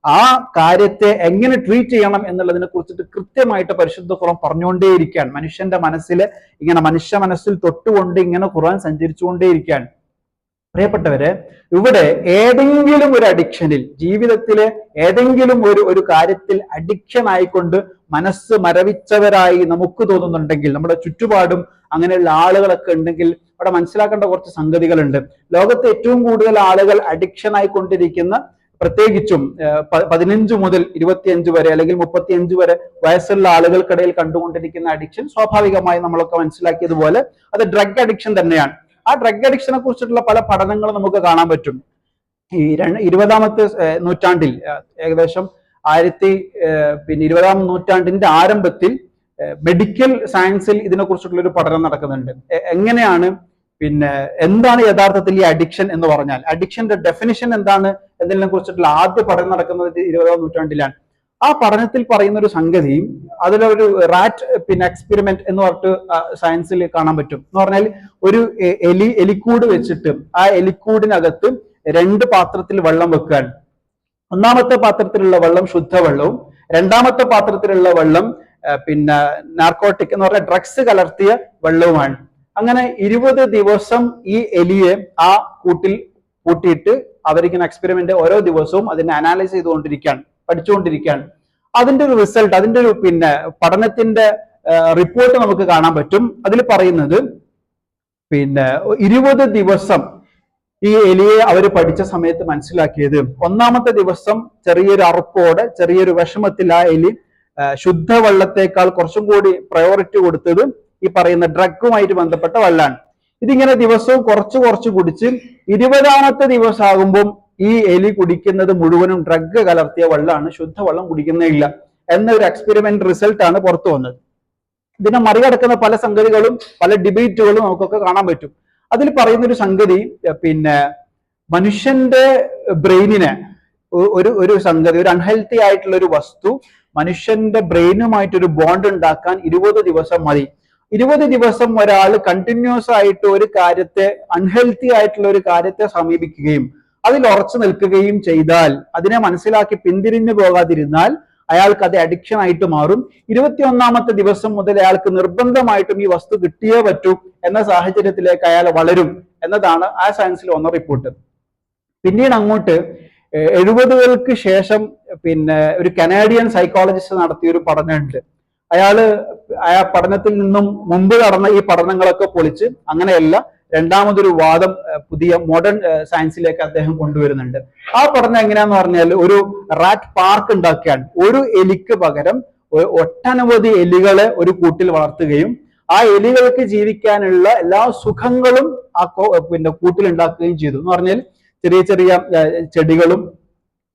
ആ കാര്യത്തെ എങ്ങനെ ട്രീറ്റ് ചെയ്യണം എന്നുള്ളതിനെ കുറിച്ചിട്ട് കൃത്യമായിട്ട് പരിശുദ്ധ ഖുർആൻ പറഞ്ഞുകൊണ്ടേയിരിക്കുകയാണ്. മനുഷ്യന്റെ മനസ്സിൽ ഇങ്ങനെ മനുഷ്യ മനസ്സിൽ തൊട്ടുകൊണ്ട് ഇങ്ങനെ ഖുർആൻ സഞ്ചരിച്ചുകൊണ്ടേയിരിക്കുകയാണ്. പ്രിയപ്പെട്ടവരെ, ഇവിടെ ഏതെങ്കിലും ഒരു അഡിക്ഷനിൽ, ജീവിതത്തിലെ ഏതെങ്കിലും ഒരു കാര്യത്തിൽ അഡിക്ഷൻ ആയിക്കൊണ്ട് മനസ്സ് മരവിച്ചവരായി നമുക്ക് തോന്നുന്നുണ്ടെങ്കിൽ, നമ്മുടെ ചുറ്റുപാടും അങ്ങനെയുള്ള ആളുകളൊക്കെ ഉണ്ടെങ്കിൽ അവിടെ മനസ്സിലാക്കേണ്ട കുറച്ച് സംഗതികളുണ്ട്. ലോകത്ത് ഏറ്റവും കൂടുതൽ ആളുകൾ അഡിക്ഷൻ ആയിക്കൊണ്ടിരിക്കുന്ന, പ്രത്യേകിച്ചും 15 മുതൽ 25 വരെ അല്ലെങ്കിൽ 35 വരെ വയസ്സുള്ള ആളുകൾക്കിടയിൽ കണ്ടുകൊണ്ടിരിക്കുന്ന അഡിക്ഷൻ സ്വാഭാവികമായി നമ്മളൊക്കെ മനസ്സിലാക്കിയതുപോലെ അത് ഡ്രഗ് അഡിക്ഷൻ തന്നെയാണ്. ആ ഡ്രഗ് അഡിക്ഷനെ കുറിച്ചിട്ടുള്ള പല പഠനങ്ങളും നമുക്ക് കാണാൻ പറ്റും. ഈ 20ാമത്തെ നൂറ്റാണ്ടിൽ, ഏകദേശം 20ാം നൂറ്റാണ്ടിന്റെ ആരംഭത്തിൽ മെഡിക്കൽ സയൻസിൽ ഇതിനെ കുറിച്ചിട്ടുള്ള ഒരു പഠനം നടക്കുന്നുണ്ട്. എങ്ങനെയാണ് എന്താണ് യഥാർത്ഥത്തിൽ ഈ അഡിക്ഷൻ എന്ന് പറഞ്ഞാൽ, അഡിക്ഷന്റെ ഡെഫിനിഷൻ എന്താണ് എന്നതിനെ കുറിച്ചിട്ടുള്ള ആദ്യ പഠനം നടക്കുന്നത് 20ാം നൂറ്റാണ്ടിലാണ്. ആ പഠനത്തിൽ പറയുന്ന ഒരു സംഗതി, അതിലൊരു റാറ്റ് എക്സ്പെരിമെന്റ് എന്ന് പറഞ്ഞിട്ട് സയൻസിൽ കാണാൻ പറ്റും. എന്ന് പറഞ്ഞാൽ ഒരു എലിക്കൂട് വെച്ചിട്ട് ആ എലിക്കൂടിനകത്ത് 2 പാത്രത്തിൽ വെള്ളം വെക്കുകയാണ്. ഒന്നാമത്തെ പാത്രത്തിലുള്ള വെള്ളം ശുദ്ധവെള്ളവും, രണ്ടാമത്തെ പാത്രത്തിലുള്ള വെള്ളം നാർക്കോട്ടിക് എന്ന് പറഞ്ഞ ഡ്രഗ്സ് കലർത്തിയ വെള്ളവുമാണ്. അങ്ങനെ 20 ദിവസം ഈ എലിയെ ആ കൂട്ടിൽ കൂട്ടിയിട്ട് അവരിങ്ങനെ എക്സ്പെരിമെന്റ് ഓരോ ദിവസവും അതിനെ അനാലൈസ് ചെയ്തുകൊണ്ടിരിക്കുകയാണ്, പഠിച്ചുകൊണ്ടിരിക്കുകയാണ്. അതിന്റെ ഒരു റിസൾട്ട്, അതിന്റെ ഒരു പഠനത്തിന്റെ റിപ്പോർട്ട് നമുക്ക് കാണാൻ പറ്റും. അതിൽ പറയുന്നത് 20 ദിവസം ഈ എലിയെ അവർ പഠിച്ച സമയത്ത് മനസ്സിലാക്കിയത്, ഒന്നാമത്തെ ദിവസം ചെറിയൊരു അറുപ്പോടെ ചെറിയൊരു വിഷമത്തിൽ ആ എലി ശുദ്ധവെള്ളത്തേക്കാൾ കുറച്ചും കൂടി പ്രയോറിറ്റി കൊടുത്തത് ഈ പറയുന്ന ഡ്രഗുമായിട്ട് ബന്ധപ്പെട്ട വെള്ളമാണ്. ഇതിങ്ങനെ ദിവസവും കുറച്ച് കുടിച്ച് 20ാമത്തെ ദിവസം ആകുമ്പോൾ ഈ എലി കുടിക്കുന്നത് മുഴുവനും ഡ്രഗ് കലർത്തിയ വെള്ളമാണ്, ശുദ്ധവെള്ളം കുടിക്കുന്നേ ഇല്ല എന്നൊരു എക്സ്പെരിമെന്റ് റിസൾട്ടാണ് പുറത്തു വന്നത്. ഇതിനെ മറികടക്കുന്ന പല സംഗതികളും പല ഡിബേറ്റുകളും നമുക്കൊക്കെ കാണാൻ പറ്റും. അതിൽ പറയുന്നൊരു സംഗതി, മനുഷ്യന്റെ ബ്രെയിനിനെ ഒരു സംഗതി, ഒരു അൺഹെൽത്തി ആയിട്ടുള്ള ഒരു വസ്തു മനുഷ്യന്റെ ബ്രെയിനുമായിട്ടൊരു ബോണ്ട് ഉണ്ടാക്കാൻ 20 ദിവസം മതി. 20 ദിവസം ഒരാൾ കണ്ടിന്യൂസ് ആയിട്ട് ഒരു കാര്യത്തെ, അൺഹെൽത്തി ആയിട്ടുള്ള ഒരു കാര്യത്തെ സമീപിക്കുകയും അതിൽ ഉറച്ചു നിൽക്കുകയും ചെയ്താൽ, അതിനെ മനസ്സിലാക്കി പിന്തിരിഞ്ഞു പോകാതിരുന്നാൽ അയാൾക്ക് അത് അഡിക്ഷൻ ആയിട്ട് മാറും. 21ാമത്തെ ദിവസം മുതൽ അയാൾക്ക് നിർബന്ധമായിട്ടും ഈ വസ്തു കിട്ടിയേ പറ്റൂ എന്ന സാഹചര്യത്തിലേക്ക് അയാൾ വളരും എന്നതാണ് ആ സയൻസിൽ വന്ന റിപ്പോർട്ട്. പിന്നീട് അങ്ങോട്ട് 70കൾക്ക് ശേഷം ഒരു കനേഡിയൻ സൈക്കോളജിസ്റ്റ് നടത്തിയ ഒരു പഠനമുണ്ട്. ആ പഠനത്തിൽ നിന്നും മുമ്പ് നടന്ന ഈ പഠനങ്ങളൊക്കെ പൊളിച്ച് അങ്ങനെയല്ല, രണ്ടാമതൊരു വാദം പുതിയ മോഡേൺ സയൻസിലേക്ക് അദ്ദേഹം കൊണ്ടുവരുന്നുണ്ട്. ആ പഠനം എങ്ങനെയാന്ന് പറഞ്ഞാൽ, ഒരു റാറ്റ് പാർക്ക് ഉണ്ടാക്കുകയാണ്. ഒരു എലിക്ക് പകരം ഒട്ടനവധി എലികളെ ഒരു കൂട്ടിൽ വളർത്തുകയും ആ എലികൾക്ക് ജീവിക്കാനുള്ള എല്ലാ സുഖങ്ങളും ആ കൂട്ടിൽ ഉണ്ടാക്കുകയും ചെയ്തു. എന്ന് പറഞ്ഞാൽ ചെറിയ ചെറിയ ചെടികളും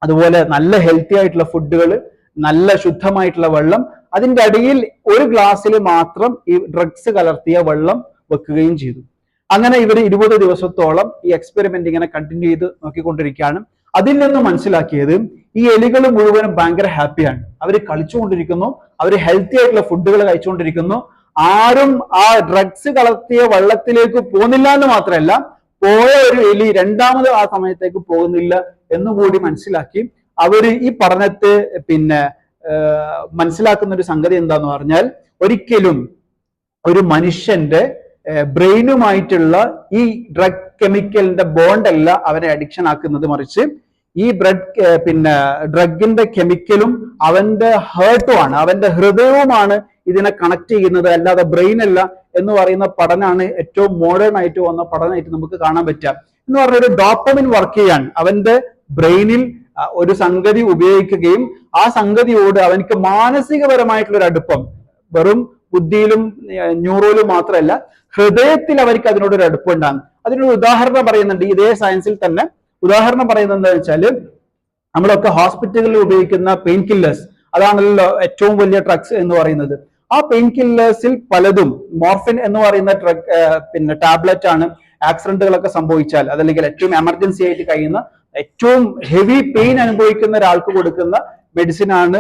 അതുപോലെ നല്ല ഹെൽത്തി ആയിട്ടുള്ള ഫുഡുകൾ, നല്ല ശുദ്ധമായിട്ടുള്ള വെള്ളം, അതിന്റെ അടിയിൽ ഒരു ഗ്ലാസ്സിൽ മാത്രം ഈ ഡ്രഗ്സ് കലർത്തിയ വെള്ളം വെക്കുകയും ചെയ്തു. അങ്ങനെ ഇവർ 20 ദിവസത്തോളം ഈ എക്സ്പെരിമെന്റ് ഇങ്ങനെ കണ്ടിന്യൂ ചെയ്ത് നോക്കിക്കൊണ്ടിരിക്കുകയാണ്. അതിൽ നിന്ന് മനസ്സിലാക്കിയത്, ഈ എലികൾ മുഴുവനും ഭയങ്കര ഹാപ്പിയാണ്. അവർ കളിച്ചുകൊണ്ടിരിക്കുന്നു, അവർ ഹെൽത്തി ആയിട്ടുള്ള ഫുഡുകൾ കഴിച്ചുകൊണ്ടിരിക്കുന്നു. ആരും ആ ഡ്രഗ്സ് കലർത്തിയ വെള്ളത്തിലേക്ക് പോകുന്നില്ല എന്ന് മാത്രമല്ല, പോയ ഒരു എലി രണ്ടാമത് ആ സമയത്തേക്ക് പോകുന്നില്ല എന്നുകൂടി മനസ്സിലാക്കി അവര് ഈ പഠനത്തെ മനസ്സിലാക്കുന്ന ഒരു സംഗതി എന്താന്ന് പറഞ്ഞാൽ, ഒരിക്കലും ഒരു മനുഷ്യന്റെ ബ്രെയിനുമായിട്ടുള്ള ഈ ഡ്രഗ് കെമിക്കലിന്റെ ബോണ്ട് അല്ല അവനെ അഡിക്ഷൻ ആക്കുന്നത്, മറിച്ച് ഈ ഡ്രഗിന്റെ കെമിക്കലും അവന്റെ ഹേർട്ടുമാണ്, അവന്റെ ഹൃദയവുമാണ് ഇതിനെ കണക്ട് ചെയ്യുന്നത്, അല്ലാതെ ബ്രെയിൻ അല്ല എന്ന് പറയുന്ന പഠനമാണ് ഏറ്റവും മോഡേൺ ആയിട്ട് വന്ന പഠനമായിട്ട് നമുക്ക് കാണാൻ പറ്റുക. എന്ന് പറഞ്ഞ ഒരു ഡോപ്പമിൻ വർക്ക് ചെയ്യാൻ അവന്റെ ബ്രെയിനിൽ ഒരു സംഗതി ഉപയോഗിക്കുകയും ആ സംഗതിയോട് അവനക്ക് മാനസികപരമായിട്ടുള്ള ഒരു അടുപ്പം, വെറും ബുദ്ധിയിലും ന്യൂറോയിലും മാത്രമല്ല ഹൃദയത്തിൽ അവർക്ക് അതിനോടൊരു അടുപ്പം ഉണ്ടാകും. അതിനൊരു ഉദാഹരണം പറയുന്നുണ്ട് ഇതേ സയൻസിൽ തന്നെ. ഉദാഹരണം പറയുന്നത് എന്താ വെച്ചാല്, നമ്മളൊക്കെ ഹോസ്പിറ്റലുകളിൽ ഉപയോഗിക്കുന്ന പെയിൻ കില്ലേഴ്സ്, അതാണല്ലോ ഏറ്റവും വലിയ ഡ്രഗ്സ് എന്ന് പറയുന്നത്. ആ പെയിൻ കില്ലേഴ്സിൽ പലതും മോർഫിൻ എന്ന് പറയുന്ന ഡ്രഗ് ടാബ്ലറ്റ് ആണ്. ആക്സിഡന്റുകളൊക്കെ സംഭവിച്ചാൽ, അതല്ലെങ്കിൽ ഏറ്റവും എമർജൻസി ആയിട്ട് കഴിയുന്ന, ഏറ്റവും ഹെവി പെയിൻ അനുഭവിക്കുന്ന ഒരാൾക്ക് കൊടുക്കുന്ന മെഡിസിൻ ആണ്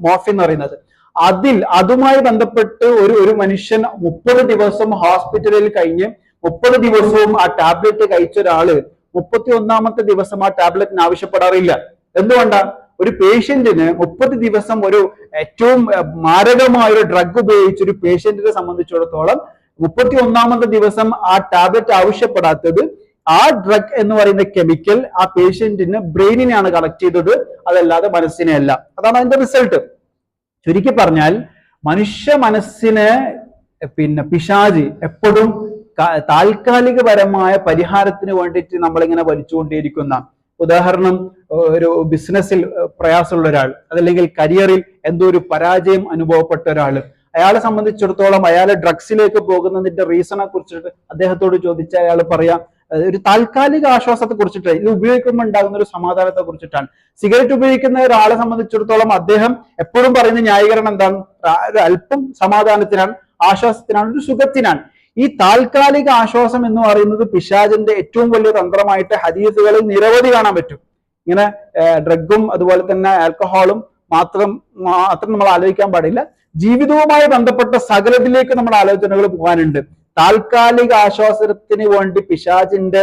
മോർഫിൻ എന്ന് പറയുന്നത്. അതുമായി ബന്ധപ്പെട്ട് ഒരു മനുഷ്യൻ 30 ദിവസം ഹോസ്പിറ്റലിൽ കഴിഞ്ഞ് 30 ദിവസവും ആ ടാബ്ലറ്റ് കഴിച്ച ഒരാള് 31ാമത്തെ ദിവസം ആ ടാബ്ലറ്റിന് ആവശ്യപ്പെടാറില്ല. എന്തുകൊണ്ടാ? ഒരു പേഷ്യന്റിന് 30 ദിവസം ഒരു ഏറ്റവും മാരകമായ ഒരു ഡ്രഗ് ഉപയോഗിച്ച ഒരു പേഷ്യന്റിനെ സംബന്ധിച്ചിടത്തോളം 31ാമത്തെ ദിവസം ആ ടാബ്ലറ്റ് ആവശ്യപ്പെടാത്തത്, ആ ഡ്രഗ് എന്ന് പറയുന്ന കെമിക്കൽ ആ പേഷ്യന്റിന് ബ്രെയിനിനെയാണ് കണക്ട് ചെയ്തത്, അതല്ലാതെ മനസ്സിനെ അല്ല. അതാണ് അതിന്റെ റിസൾട്ട്. ചുരുക്കി പറഞ്ഞാൽ, മനുഷ്യ മനസ്സിനെ പിശാച് എപ്പോഴും താൽക്കാലികപരമായ പരിഹാരത്തിന് വേണ്ടിയിട്ട് നമ്മളിങ്ങനെ വലിച്ചുകൊണ്ടേയിരിക്കുന്ന, ഉദാഹരണം ഒരു ബിസിനസ്സിൽ പ്രയാസമുള്ള ഒരാൾ, അതല്ലെങ്കിൽ കരിയറിൽ എന്തോ ഒരു പരാജയം അനുഭവപ്പെട്ട ഒരാൾ, അയാളെ സംബന്ധിച്ചിടത്തോളം അയാൾ ഡ്രഗ്സിലേക്ക് പോകുന്നതിന്റെ റീസണെ കുറിച്ചിട്ട് അദ്ദേഹത്തോട് ചോദിച്ചാൽ അയാൾ പറയാം ഒരു താൽക്കാലിക ആശ്വാസത്തെ കുറിച്ചിട്ട്, ഇത് ഉപയോഗിക്കുമ്പോൾ ഉണ്ടാകുന്ന ഒരു സമാധാനത്തെ കുറിച്ചിട്ടാണ്. സിഗരറ്റ് ഉപയോഗിക്കുന്ന ഒരാളെ സംബന്ധിച്ചിടത്തോളം അദ്ദേഹം എപ്പോഴും പറയുന്ന ന്യായീകരണം എന്താണ്? ഒരു അല്പം സമാധാനത്തിനാണ്, ആശ്വാസത്തിനാണ്, ഒരു സുഖത്തിനാണ്. ഈ താൽക്കാലിക ആശ്വാസം എന്ന് പറയുന്നത് പിശാചിന്റെ ഏറ്റവും വലിയ തന്ത്രമായിട്ട് ഹദീസുകളിൽ നിരവധി കാണാൻ പറ്റും. ഇങ്ങനെ ഡ്രഗും അതുപോലെ തന്നെ ആൽക്കഹോളും മാത്രം നമ്മൾ ആലോചിക്കാൻ പാടില്ല. ജീവിതവുമായി ബന്ധപ്പെട്ട സകലത്തിലേക്ക് നമ്മൾ ആലോചനകൾ പോകാനുണ്ട്. താൽക്കാലിക ആശ്വാസത്തിന് വേണ്ടി പിശാചിന്റെ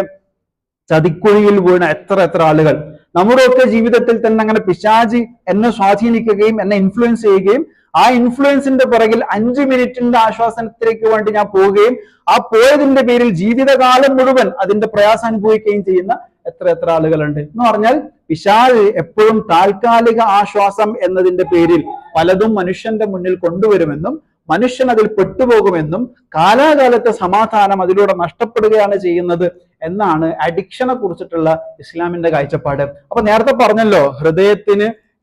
ചതിക്കുഴിയിൽ വീണ എത്ര ആളുകൾ നമ്മുടെയൊക്കെ ജീവിതത്തിൽ തന്നെ അങ്ങനെ പിശാചി എന്നെ സ്വാധീനിക്കുകയും എന്നെ ഇൻഫ്ലുവൻസ് ചെയ്യുകയും ആ ഇൻഫ്ലുവൻസിന്റെ പുറകിൽ 5 മിനിറ്റിന്റെ ആശ്വാസനത്തിലേക്ക് വേണ്ടി ഞാൻ പോവുകയും ആ പോയതിന്റെ പേരിൽ ജീവിതകാലം മുഴുവൻ അതിന്റെ പ്രയാസം അനുഭവിക്കുകയും ചെയ്യുന്ന എത്ര ആളുകളുണ്ട് എന്ന് പറഞ്ഞാൽ പിശാച് എപ്പോഴും താൽക്കാലിക ആശ്വാസം എന്നതിന്റെ പേരിൽ പലതും മനുഷ്യന്റെ മുന്നിൽ കൊണ്ടുവരുമെന്നും മനുഷ്യൻ അതിൽ പെട്ടുപോകുമെന്നും കാലാകാലത്തെ സമാധാനം അതിലൂടെ നഷ്ടപ്പെടുകയാണ് ചെയ്യുന്നത് എന്നാണ് അഡിക്ഷനെ കുറിച്ചിട്ടുള്ള ഇസ്ലാമിന്റെ കാഴ്ചപ്പാട്. അപ്പൊ നേരത്തെ പറഞ്ഞല്ലോ,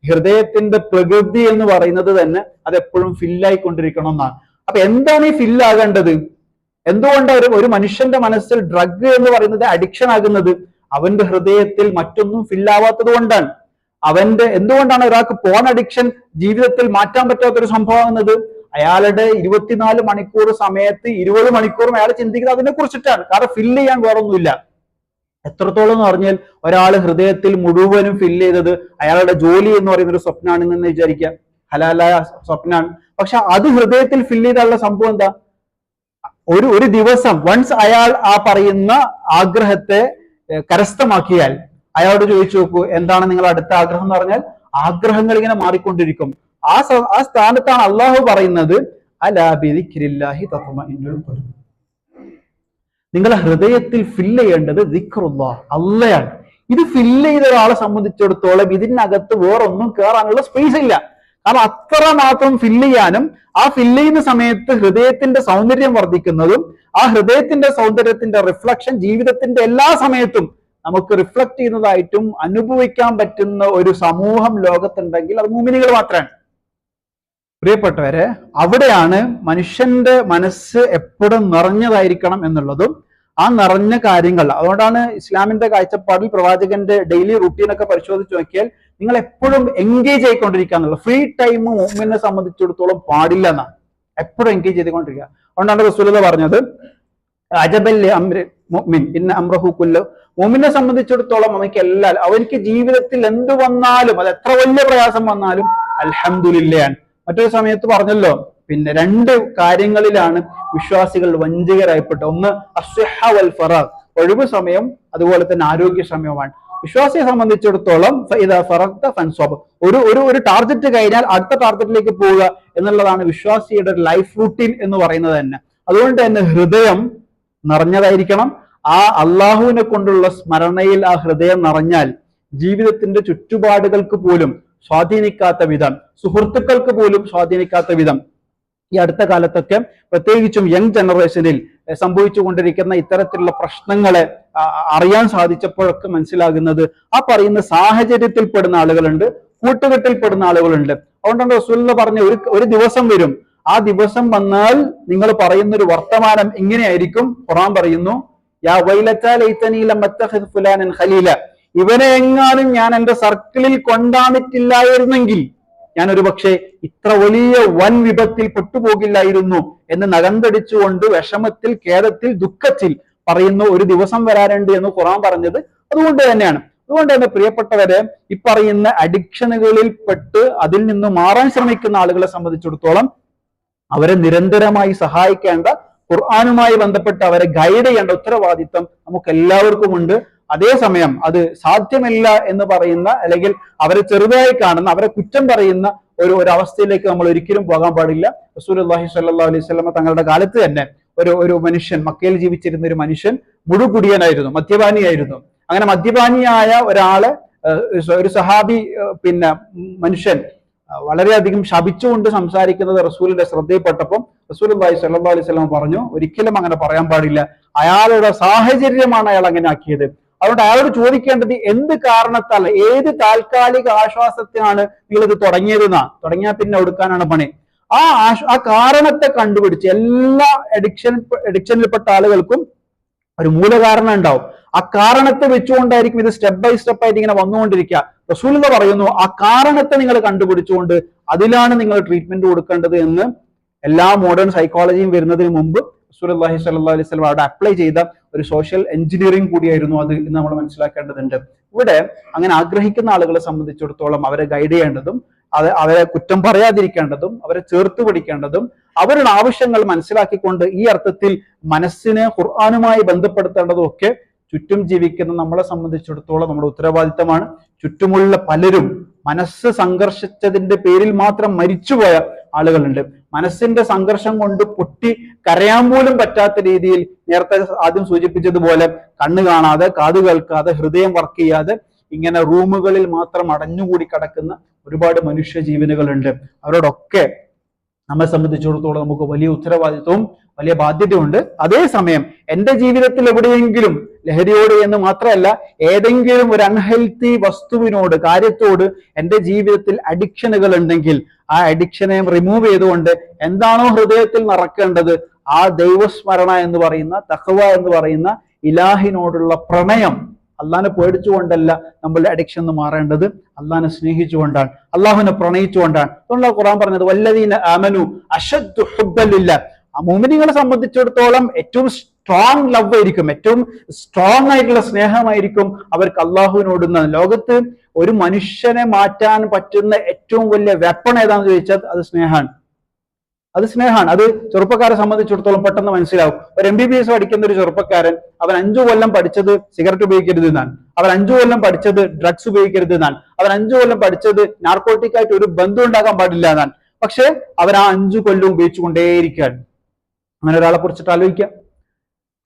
ഹൃദയത്തിന്റെ പ്രകൃതി എന്ന് പറയുന്നത് തന്നെ അത് എപ്പോഴും ഫില്ലായിക്കൊണ്ടിരിക്കണം എന്നാണ്. അപ്പൊ എന്താണ് ഈ ഫില്ലാകേണ്ടത്? എന്തുകൊണ്ടാണ് ഒരു മനുഷ്യന്റെ മനസ്സിൽ ഡ്രഗ് എന്ന് പറയുന്നത് അഡിക്ഷൻ ആകുന്നത്? അവന്റെ ഹൃദയത്തിൽ മറ്റൊന്നും ഫില്ലാവാത്തത് കൊണ്ടാണ്. എന്തുകൊണ്ടാണ് ഒരാൾക്ക് പോൺ അഡിക്ഷൻ ജീവിതത്തിൽ മാറ്റാൻ പറ്റാത്തൊരു സംഭവമാകുന്നത്? അയാളുടെ 24 മണിക്കൂർ സമയത്ത് 20 മണിക്കൂറും അയാൾ ചിന്തിക്കുന്നത് അതിനെ കുറിച്ചിട്ടാണ്. കാരണം ഫില്ല് ചെയ്യാൻ വേറൊന്നുമില്ല. എത്രത്തോളം എന്ന് പറഞ്ഞാൽ ഒരാൾ ഹൃദയത്തിൽ മുഴുവനും ഫില്ല് ചെയ്തത് അയാളുടെ ജോലി എന്ന് പറയുന്ന ഒരു സ്വപ്നമാണെന്ന് വിചാരിക്കാം, ഹലാലായ സ്വപ്നമാണ്. പക്ഷെ അത് ഹൃദയത്തിൽ ഫില്ല് ചെയ്താലുള്ള സംഭവം എന്താ? ഒരു ദിവസം വൺസ് അയാൾ ആ പറയുന്ന ആഗ്രഹത്തെ കരസ്ഥമാക്കിയാൽ അയാളോട് ചോദിച്ചു നോക്കൂ, എന്താണ് നിങ്ങളുടെ അടുത്ത ആഗ്രഹം എന്ന് പറഞ്ഞാൽ ആഗ്രഹങ്ങൾ ഇങ്ങനെ മാറിക്കൊണ്ടിരിക്കും. ആ സ്ഥാനത്താണ് അള്ളാഹു പറയുന്നത്, അലാ ബിദിക്രില്ലാഹി തത്മഇന്നുൽ ഖുലൂബ്. നിങ്ങളെ ഹൃദയത്തിൽ ഫില്ല് ചെയ്യേണ്ടത് ദിക്റുല്ലാഹ്, അള്ളയാണ്. ഇത് ഫില്ല് ചെയ്ത ഒരാളെ സംബന്ധിച്ചിടത്തോളം ഇതിനകത്ത് വേറൊന്നും കയറാനുള്ള സ്പേസ് ഇല്ല. കാരണം അത്ര മാത്രം ഫില്ല് ചെയ്യാനും ആ ഫില്ല് ചെയ്യുന്ന സമയത്ത് ഹൃദയത്തിന്റെ സൗന്ദര്യം വർദ്ധിക്കുന്നതും ആ ഹൃദയത്തിന്റെ സൗന്ദര്യത്തിന്റെ റിഫ്ലക്ഷൻ ജീവിതത്തിന്റെ എല്ലാ സമയത്തും നമുക്ക് റിഫ്ലക്ട് ചെയ്യുന്നതായിട്ടും അനുഭവിക്കാൻ പറ്റുന്ന ഒരു സമൂഹം ലോകത്തുണ്ടെങ്കിൽ അത് മുഅ്മിനീങ്ങൾ മാത്രമാണ്. പ്രിയപ്പെട്ടവരെ, അവിടെയാണ് മനുഷ്യന്റെ മനസ്സ് എപ്പോഴും നിറഞ്ഞതായിരിക്കണം എന്നുള്ളതും ആ നിറഞ്ഞ കാര്യങ്ങൾ. അതുകൊണ്ടാണ് ഇസ്ലാമിന്റെ കാഴ്ചപ്പാടിൽ പ്രവാചകന്റെ ഡെയിലി റുട്ടീനൊക്കെ പരിശോധിച്ച് നോക്കിയാൽ നിങ്ങൾ എപ്പോഴും എൻഗേജ് ആയിക്കൊണ്ടിരിക്കുക എന്നുള്ളത്. ഫ്രീ ടൈം മുഅ്മിനെ സംബന്ധിച്ചിടത്തോളം പാടില്ല എന്നാണ്, എപ്പോഴും എൻഗേജ് ചെയ്തുകൊണ്ടിരിക്കുക. അതുകൊണ്ടാണ് റസൂലുള്ളാഹി പറഞ്ഞത്, അജബൽ അംരി മുഅ്മിൻ ഇന്ന അംറഹു കുല്ലു. മുഅ്മിനെ സംബന്ധിച്ചിടത്തോളം അവർക്ക് ജീവിതത്തിൽ എന്ത് വന്നാലും, അത് എത്ര വലിയ പ്രയാസം വന്നാലും അൽഹംദുലില്ലാഹ്. മറ്റൊരു സമയത്ത് പറഞ്ഞല്ലോ, പിന്നെ 2 കാര്യങ്ങളിലാണ് വിശ്വാസികൾ വഞ്ചകരായപ്പെട്ടത്. ഒന്ന് അസ്സിഹ വൽ ഫറാഗ്, ഒഴിവ് സമയം, അതുപോലെ തന്നെ ആരോഗ്യ സമയമാണ്. വിശ്വാസിയെ സംബന്ധിച്ചിടത്തോളം ഫഇദാ ഫറഗ്ത ഫൻസബ്, ഒരു ടാർഗറ്റ് കഴിഞ്ഞാൽ അടുത്ത ടാർഗറ്റിലേക്ക് പോവുക എന്നുള്ളതാണ് വിശ്വാസിയുടെ ലൈഫ് റൂട്ടീൻ എന്ന് പറയുന്നത് തന്നെ. അതുകൊണ്ട് തന്നെ ഹൃദയം നിറഞ്ഞതായിരിക്കണം. ആ അള്ളാഹുവിനെ കൊണ്ടുള്ള സ്മരണയിൽ ആ ഹൃദയം നിറഞ്ഞാൽ ജീവിതത്തിന്റെ ചുറ്റുപാടുകൾക്ക് പോലും സ്വാധീനിക്കാത്ത വിധം, സുഹൃത്തുക്കൾക്ക് പോലും സ്വാധീനിക്കാത്ത വിധം ഈ അടുത്ത കാലത്തൊക്കെ പ്രത്യേകിച്ചും യങ് ജനറേഷനിൽ സംഭവിച്ചുകൊണ്ടിരിക്കുന്ന ഇത്തരത്തിലുള്ള പ്രശ്നങ്ങളെ അറിയാൻ സാധിച്ചപ്പോഴൊക്കെ മനസ്സിലാകുന്നത്, ആ പറയുന്ന സാഹചര്യത്തിൽ പെടുന്ന ആളുകളുണ്ട്, കൂട്ടുകെട്ടിൽപ്പെടുന്ന ആളുകളുണ്ട്. അതുകൊണ്ടാണ് റസൂലുള്ളാഹി പറഞ്ഞ ഒരു ദിവസം വരും, ആ ദിവസം വന്നാൽ നിങ്ങൾ പറയുന്ന ഒരു വർത്തമാനം ഇങ്ങനെയായിരിക്കും. ഖുർആൻ പറയുന്നു, യാ വൈലത്താ ലൈതനീ ലം അത്തഖിദ് ഫുലാനൻ ഖലീല, ഇവനെ എങ്ങാനും ഞാൻ എന്റെ സർക്കിളിൽ കൊണ്ടാന്നിട്ടില്ലായിരുന്നെങ്കിൽ ഞാൻ ഒരു പക്ഷേ ഇത്ര വലിയ വൻ വിപത്തിൽ പെട്ടുപോകില്ലായിരുന്നു എന്ന് നഖന്തടിച്ചുകൊണ്ട് വിഷമത്തിൽ, ഖേദത്തിൽ, ദുഃഖത്തിൽ പറയുന്ന ഒരു ദിവസം വരാനുണ്ട് എന്ന് ഖുർആൻ പറഞ്ഞത് അതുകൊണ്ട് തന്നെയാണ്. അതുകൊണ്ട് തന്നെ പ്രിയപ്പെട്ടവരെ, ഈ പറയുന്ന അഡിക്ഷനുകളിൽ പെട്ട് അതിൽ നിന്ന് മാറാൻ ശ്രമിക്കുന്ന ആളുകളെ സംബന്ധിച്ചിടത്തോളം അവരെ നിരന്തരമായി സഹായിക്കേണ്ട, ഖുർആനുമായി ബന്ധപ്പെട്ട് അവരെ ഗൈഡ് ചെയ്യേണ്ട ഉത്തരവാദിത്തം നമുക്ക് എല്ലാവർക്കും ഉണ്ട്. അതേസമയം അത് സാധ്യമല്ല എന്ന് പറയുന്ന, അല്ലെങ്കിൽ അവരെ ചെറുതായി കാണുന്ന, അവരെ കുറ്റം പറയുന്ന ഒരു അവസ്ഥയിലേക്ക് നമ്മൾ ഒരിക്കലും പോകാൻ പാടില്ല. റസൂലുള്ളാഹി സ്വല്ലല്ലാഹു അലൈഹി വസല്ലം തങ്ങളുടെ കാലത്ത് തന്നെ ഒരു മനുഷ്യൻ, മക്കയിൽ ജീവിച്ചിരുന്ന ഒരു മനുഷ്യൻ മുഴുകുടിയനായിരുന്നു, മദ്യപാനിയായിരുന്നു. അങ്ങനെ മദ്യപാനിയായ ഒരാളെ ഒരു സഹാബി മനുഷ്യൻ വളരെയധികം ശപിച്ചുകൊണ്ട് സംസാരിക്കുന്നത് റസൂലിന്റെ ശ്രദ്ധയിൽപ്പെട്ടപ്പോൾ റസൂലുള്ളാഹി സ്വല്ലല്ലാഹു അലൈഹി വസല്ലം പറഞ്ഞു, ഒരിക്കലും അങ്ങനെ പറയാൻ പാടില്ല. അയാളുടെ സാഹചര്യമാണ് അയാൾ അങ്ങനെ ആക്കിയത്. അതുകൊണ്ട് അയാളോട് ചോദിക്കേണ്ടത്, എന്ത് കാരണത്താൽ, ഏത് താൽക്കാലിക ആശ്വാസത്തിനാണ് നിങ്ങളിത് തുടങ്ങിയതെന്നാ. തുടങ്ങിയാൽ പിന്നെ ഒടുക്കാനാണ് പണി. ആ കാരണത്തെ കണ്ടുപിടിച്ച്, എല്ലാ അഡിക്ഷനിൽപ്പെട്ട ആളുകൾക്കും ഒരു മൂലകാരണം ഉണ്ടാവും. ആ കാരണത്തെ വെച്ചുകൊണ്ടായിരിക്കും ഇത് സ്റ്റെപ്പ് ബൈ സ്റ്റെപ്പ് ആയിട്ട് ഇങ്ങനെ വന്നുകൊണ്ടിരിക്കുക. റസൂലുള്ളാഹി പറയുന്നു, ആ കാരണത്തെ നിങ്ങൾ കണ്ടുപിടിച്ചുകൊണ്ട് അതിലാണ് നിങ്ങൾ ട്രീറ്റ്മെന്റ് കൊടുക്കേണ്ടത് എന്ന് എല്ലാ മോഡേൺ സൈക്കോളജിയും വരുന്നതിന് മുമ്പ് റസൂലുള്ളാഹി സ്വല്ലല്ലാഹു അലൈഹി വസല്ലം അവിടെ അപ്ലൈ ചെയ്ത ഒരു സോഷ്യൽ എഞ്ചിനീയറിംഗ് കൂടിയായിരുന്നു അത് എന്ന് നമ്മൾ മനസ്സിലാക്കേണ്ടതുണ്ട്. ഇവിടെ അങ്ങനെ ആഗ്രഹിക്കുന്ന ആളുകളെ സംബന്ധിച്ചിടത്തോളം അവരെ ഗൈഡ് ചെയ്യേണ്ടതും അവരെ കുറ്റം പറയാതിരിക്കേണ്ടതും അവരെ ചേർത്ത് പിടിക്കേണ്ടതും അവരുടെ ആവശ്യങ്ങൾ മനസ്സിലാക്കിക്കൊണ്ട് ഈ അർത്ഥത്തിൽ മനസ്സിനെ ഖുർആനുമായി ബന്ധപ്പെടുത്തേണ്ടതും ഒക്കെ ചുറ്റും ജീവിക്കുന്ന നമ്മളെ സംബന്ധിച്ചിടത്തോളം നമ്മുടെ ഉത്തരവാദിത്തമാണ്. ചുറ്റുമുള്ള പലരും മനസ്സ് സംഘർഷിച്ചതിന്റെ പേരിൽ മാത്രം മരിച്ചുപോയ ആളുകളുണ്ട്. മനസ്സിന്റെ സംഘർഷം കൊണ്ട് പൊട്ടി കരയാൻ പോലും പറ്റാത്ത രീതിയിൽ നേരത്തെ ആദ്യം സൂചിപ്പിച്ചതുപോലെ കണ്ണ് കാണാതെ, കാത് കേൾക്കാതെ, ഹൃദയം വർക്ക് ചെയ്യാതെ ഇങ്ങനെ റൂമുകളിൽ മാത്രം അടഞ്ഞുകൂടി കിടക്കുന്ന ഒരുപാട് മനുഷ്യ ജീവനുകളുണ്ട്. അവരോടൊക്കെ നമ്മെ സംബന്ധിച്ചിടത്തോളം നമുക്ക് വലിയ ഉത്തരവാദിത്വവും വലിയ ബാധ്യതയുണ്ട്. അതേസമയം എൻ്റെ ജീവിതത്തിൽ എവിടെയെങ്കിലും ലഹരിയോട് എന്ന് മാത്രമല്ല ഏതെങ്കിലും ഒരു അൺഹെൽത്തി വസ്തുവിനോട്, കാര്യത്തോട് എൻ്റെ ജീവിതത്തിൽ അഡിക്ഷനുകൾ ഉണ്ടെങ്കിൽ ആ അഡിക്ഷനെ റിമൂവ് ചെയ്തുകൊണ്ട് എന്താണോ ഹൃദയത്തിൽ നിറക്കേണ്ടത്, ആ ദൈവസ്മരണ എന്ന് പറയുന്ന, തഖ്വ എന്ന് പറയുന്ന ഇലാഹിനോടുള്ള പ്രണയം, അള്ളാഹിനെ പേടിച്ചുകൊണ്ടല്ല നമ്മളുടെ അഡിക്ഷൻ എന്ന് മാറേണ്ടത്, അള്ളാഹിനെ സ്നേഹിച്ചുകൊണ്ടാണ്, അള്ളാഹുവിനെ പ്രണയിച്ചുകൊണ്ടാണ്. അതുകൊണ്ടാണ് ഖുർആൻ പറഞ്ഞത് വല്ലദീന ആമനു അശദ്ദു ഹുബ്ബൻ ലില്ലാഹ്. ആ മുഅ്മിനീങ്ങളെ സംബന്ധിച്ചിടത്തോളം ഏറ്റവും സ്ട്രോങ് ലവ് ആയിരിക്കും, ഏറ്റവും സ്ട്രോങ് ആയിട്ടുള്ള സ്നേഹമായിരിക്കും അവർക്ക് അള്ളാഹുവിനോടുന്ന. ലോകത്ത് ഒരു മനുഷ്യനെ മാറ്റാൻ പറ്റുന്ന ഏറ്റവും വലിയ വെപ്പൺ ഏതാണെന്ന് ചോദിച്ചാൽ അത് സ്നേഹമാണ്. അത് ചെറുപ്പക്കാരെ സംബന്ധിച്ചിടത്തോളം പെട്ടെന്ന് മനസ്സിലാവും. ഒരു MBBS പഠിക്കുന്ന ഒരു ചെറുപ്പക്കാരൻ, അവൻ 5 കൊല്ലം പഠിച്ചത് സിഗരറ്റ് ഉപയോഗിക്കരുത് എന്നാണ്, അവൻ 5 കൊല്ലം പഠിച്ചത് ഡ്രഗ്സ് ഉപയോഗിക്കരുത് എന്നാണ്, അവൻ 5 കൊല്ലം പഠിച്ചത് നാർക്കോട്ടിക്കായിട്ട് ഒരു ബന്ധം ഉണ്ടാക്കാൻ പാടില്ല എന്നാണ്. പക്ഷെ അവൻ ആ 5 കൊല്ലം ഉപയോഗിച്ചുകൊണ്ടേയിരിക്കുകയാണ്. അങ്ങനെ ഒരാളെ കുറിച്ചിട്ട് ആലോചിക്കുക.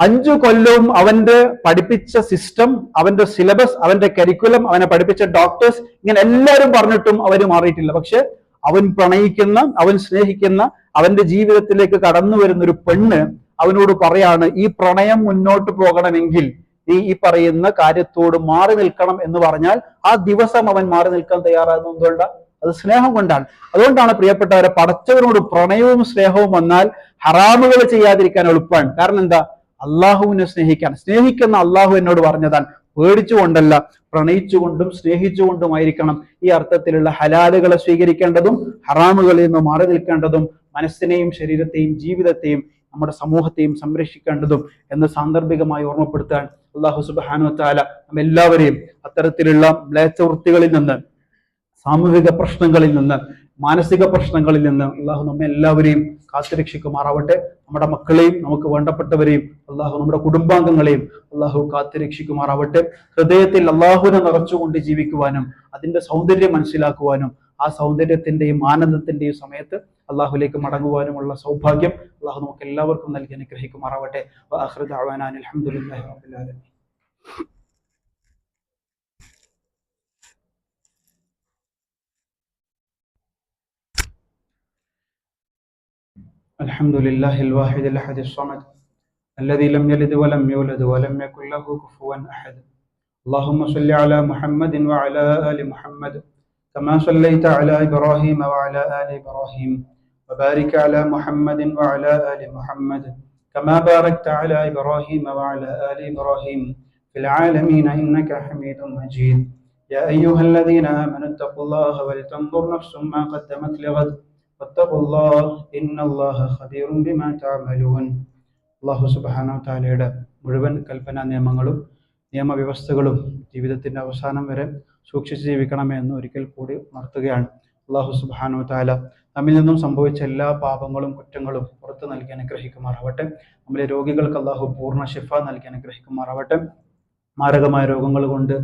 5 കൊല്ലവും അവന്റെ പഠിപ്പിച്ച സിസ്റ്റം, അവന്റെ സിലബസ്, അവന്റെ കരിക്കുലം, അവനെ പഠിപ്പിച്ച ഡോക്ടേഴ്സ്, ഇങ്ങനെ എല്ലാവരും പറഞ്ഞിട്ടും അവര് മാറിയിട്ടില്ല. പക്ഷെ അവൻ പ്രണയിക്കുന്ന, അവൻ സ്നേഹിക്കുന്ന, അവന്റെ ജീവിതത്തിലേക്ക് കടന്നു വരുന്ന ഒരു പെണ്ണ് അവനോട് പറയാണ്, ഈ പ്രണയം മുന്നോട്ട് പോകണമെങ്കിൽ നീ ഈ പറയുന്ന കാര്യത്തോട് മാറി നിൽക്കണം എന്ന് പറഞ്ഞാൽ ആ ദിവസം അവൻ മാറി നിൽക്കാൻ തയ്യാറാകുന്നത് എന്തുകൊണ്ടാണ്? അത് സ്നേഹം കൊണ്ടാണ്. അതുകൊണ്ടാണ് പ്രിയപ്പെട്ടവരെ, പടച്ചവനോട് പ്രണയവും സ്നേഹവും വന്നാൽ ഹറാമുകൾ ചെയ്യാതിരിക്കാൻ എളുപ്പമാണ്. കാരണം എന്താ? അള്ളാഹുവിനെ സ്നേഹിക്കുന്ന അള്ളാഹു എന്നോട് പറഞ്ഞതാണ്, പേടിച്ചുകൊണ്ടല്ല പ്രണയിച്ചുകൊണ്ടും സ്നേഹിച്ചുകൊണ്ടുമായിരിക്കണം ഈ അർത്ഥത്തിലുള്ള ഹലാലുകളെ സ്വീകരിക്കേണ്ടതും ഹറാമുകളിൽ നിന്ന് മാറി നിൽക്കേണ്ടതും മനസ്സിനെയും ശരീരത്തെയും ജീവിതത്തെയും നമ്മുടെ സമൂഹത്തെയും സംരക്ഷിക്കേണ്ടതും എന്ന് സാന്ദർഭികമായി ഓർമ്മപ്പെടുത്താൻ അള്ളാഹു സുബ്ഹാനഹു വ തആല നമ്മെല്ലാവരെയും അത്തരത്തിലുള്ള മ്ലേച്ഛവൃത്തികളിൽ നിന്ന്, സാമൂഹിക പ്രശ്നങ്ങളിൽ നിന്ന്, മാനസിക പ്രശ്നങ്ങളിൽ നിന്ന് അള്ളാഹു നമ്മെ എല്ലാവരെയും കാത്തുരക്ഷിക്കുമാറാവട്ടെ. നമ്മുടെ മക്കളെയും നമുക്ക് വേണ്ടപ്പെട്ടവരെയും അള്ളാഹു നമ്മുടെ കുടുംബാംഗങ്ങളെയും അള്ളാഹു കാത്തുരക്ഷിക്കുമാറാവട്ടെ. ഹൃദയത്തിൽ അള്ളാഹുവിനെ നിറച്ചുകൊണ്ട് ജീവിക്കുവാനും അതിന്റെ സൗന്ദര്യം മനസ്സിലാക്കുവാനും ആ സൗന്ദര്യത്തിന്റെയും ആനന്ദത്തിന്റെയും സമയത്ത് അള്ളാഹുലേക്ക് മടങ്ങുവാനുമുള്ള സൗഭാഗ്യം അള്ളാഹു നമുക്ക് എല്ലാവർക്കും നൽകി അനുഗ്രഹിക്കുമാറാവട്ടെ. വആഖിറു ദഅ്വാനാ അൽഹംദുലില്ലാഹി റബ്ബിൽ ആലമീൻ. الحمد لله الواحد الأحد الصمد الذي لم يلد ولم يولد ولم يكن له كفوا أحد. اللهم صل على محمد وعلى آل محمد كما صليت على إبراهيم وعلى آل إبراهيم وبارك على محمد وعلى آل محمد كما باركت على إبراهيم وعلى آل إبراهيم في العالمين إنك حميد مجيد. يا أيها الذين آمنوا اتقوا الله ولتنظر نفس ما قدمت لغد واتقوا الله إن الله خبير بما تعملون. അള്ളാഹു സുബ്ഹാനഹു വ തആലയുടെ മുഴുവൻ കൽപ്പനാ നിയമങ്ങളും നിയമവ്യവസ്ഥകളും ജീവിതത്തിന്റെ അവസാനം വരെ സൂക്ഷിച്ച് ജീവിക്കണമേ എന്ന് ഒരിക്കൽ കൂടി ഉണർത്തുകയാണ്. അള്ളാഹു സുബ്ഹാനഹു വ തആല നമ്മിൽ നിന്നും സംഭവിച്ച എല്ലാ പാപങ്ങളും കുറ്റങ്ങളും പുറത്തു നൽകി അനുഗ്രഹിക്കുമാറാവട്ടെ. നമ്മളെ രോഗികൾക്ക് അള്ളാഹു പൂർണ്ണ ശിഫ നൽകി അനുഗ്രഹിക്കുമാറാവട്ടെ. മാരകമായ രോഗങ്ങൾ കൊണ്ട്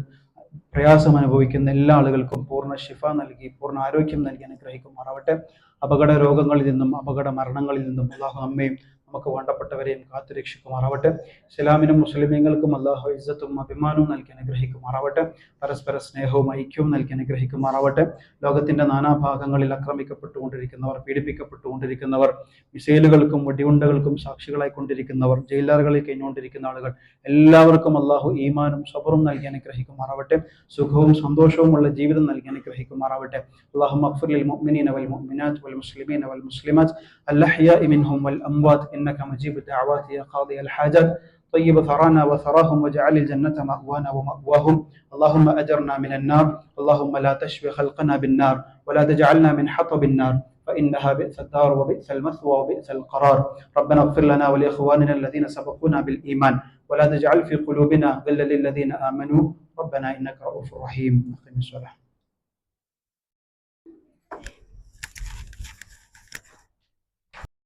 പ്രയാസം അനുഭവിക്കുന്ന എല്ലാ ആളുകൾക്കും പൂർണ്ണ ശിഫ നൽകി പൂർണ്ണ ആരോഗ്യം നൽകി അനുഗ്രഹിക്കുമാറാവട്ടെ. അപകട രോഗങ്ങളിൽ നിന്നും അപകട മരണങ്ങളിൽ നിന്നും അള്ളാഹു നമ്മയും നമുക്ക് വേണ്ടപ്പെട്ടവരെയും കാത്തുരക്ഷിക്കുമാറാവട്ടെ. ഇസ്ലാമിനും മുസ്ലിമീങ്ങൾക്കും അള്ളാഹു ഇസ്സത്തും അഭിമാനവും നൽകി അനുഗ്രഹിക്കുമാറാവട്ടെ. പരസ്പര സ്നേഹവും ഐക്യവും നൽകി അനുഗ്രഹിക്കുമാറാവട്ടെ. ലോകത്തിന്റെ നാനാഭാഗങ്ങളിൽ ആക്രമിക്കപ്പെട്ടുകൊണ്ടിരിക്കുന്നവർ, പീഡിപ്പിക്കപ്പെട്ടുകൊണ്ടിരിക്കുന്നവർ, മിസൈലുകൾക്കും വെടിയുണ്ടകൾക്കും സാക്ഷികളായി കൊണ്ടിരിക്കുന്നവർ, ജയിലറുകളിൽ കഴിഞ്ഞുകൊണ്ടിരിക്കുന്ന ആളുകൾ എല്ലാവർക്കും അള്ളാഹു ഈമാനും സബറും നൽകി അനുഗ്രഹിക്കുമാറാവട്ടെ. സുഖവും സന്തോഷവുമുള്ള ജീവിതം നൽകി അനുഗ്രഹിക്കുമാറാവട്ടെ. അല്ലാഹുമ്മ ഗ്ഫിർ ലിൽ മുഅ്മിനീന വൽ മുഅ്മിനാത്ത് വൽ മുസ്ലിമീന വൽ മുസ്ലിമാത്ത് അൽഅഹ്യാഇ മിൻഹും വൽ അംവാത്ത് إنك مجيب الدعوات يا قاضي الحاجات. طيب ثرانا وثراهم واجعل الجنة مأوانا ومأواهم. اللهم أجرنا من النار. اللهم لا تشفي خلقنا بالنار ولا تجعلنا من حطب النار فإنها بئس الدار وبئس المثوى وبئس القرار. ربنا اغفر لنا ولإخواننا الذين سبقونا بالإيمان ولا تجعل في قلوبنا غلا للذين آمنوا ربنا إنك رؤوف رحيم. أقم الصلاة.